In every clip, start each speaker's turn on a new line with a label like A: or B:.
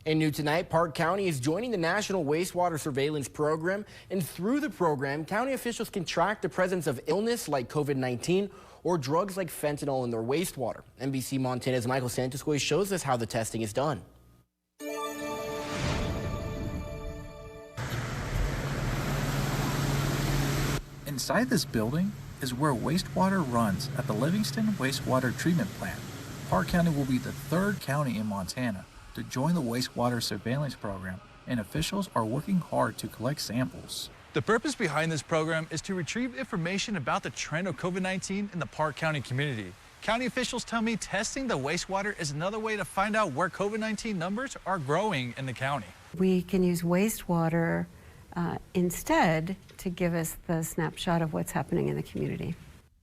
A: And new tonight, Park County is joining the National Wastewater Surveillance Program. And through the program, county officials can track the presence of illness like COVID-19 or drugs like fentanyl in their wastewater. NBC Montana's Michael Santos shows us how the testing is done.
B: Inside this building is where wastewater runs at the Livingston Wastewater Treatment Plant. Park County will be the third county in Montana to join the Wastewater Surveillance Program, and officials are working hard to collect samples.
C: The purpose behind this program is to retrieve information about the trend of COVID-19 in the Park County community. County officials tell me testing the wastewater is another way to find out where COVID-19 numbers are growing in the county.
D: We can use wastewater instead to give us the snapshot of what's happening in the community.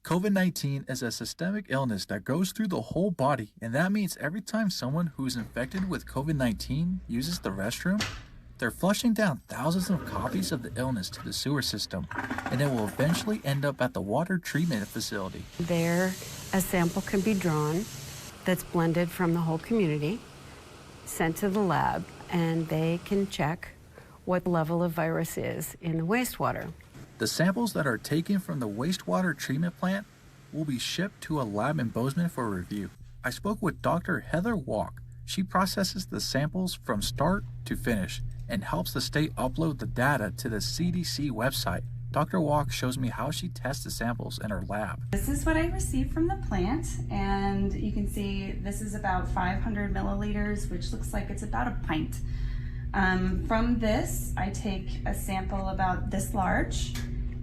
B: COVID-19 is a systemic illness that goes through the whole body, and that means every time someone who's infected with COVID-19 uses the restroom, they're flushing down thousands of copies of the illness to the sewer system, and it will eventually end up at the water treatment facility.
D: There, a sample can be drawn that's blended from the whole community, sent to the lab, and they can check what level of virus is in the wastewater.
B: The samples that are taken from the wastewater treatment plant will be shipped to a lab in Bozeman for review. I spoke with Dr. Heather Walk. She processes the samples from start to finish and helps the state upload the data to the CDC website. Dr. Walk shows me how she tests the samples in her lab.
E: This is what I received from the plant, and you can see this is about 500 milliliters, which looks like it's about a pint. From this, I take a sample about this large,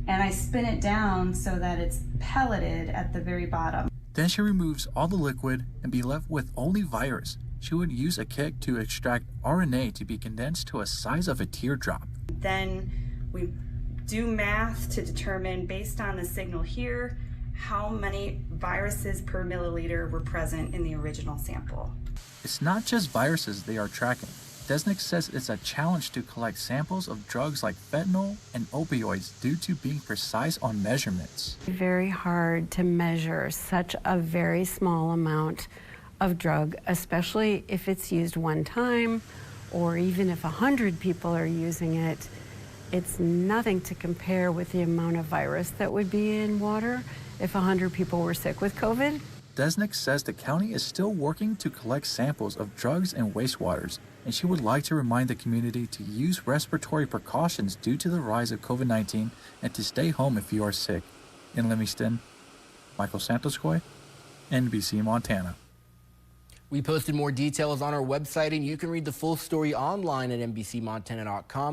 E: and I spin it down so that it's pelleted at the very bottom.
B: Then she removes all the liquid and be left with only virus. She would use a kit to extract RNA to be condensed to a size of a teardrop.
E: Then we do math to determine, based on the signal here, how many viruses per milliliter were present in the original sample.
B: It's not just viruses they are tracking. Desnick says it's a challenge to collect samples of drugs like fentanyl and opioids due to being precise on measurements.
D: Very hard to measure such a very small amount of drug, especially if it's used one time, or even if 100 people are using it. It's nothing to compare with the amount of virus that would be in water if 100 people were sick with COVID.
B: Desnick says the county is still working to collect samples of drugs and wastewaters, and she would like to remind the community to use respiratory precautions due to the rise of COVID-19 and to stay home if you are sick. In Livingston, Michael Santos, NBC Montana.
A: We posted more details on our website, and you can read the full story online at NBCMontana.com.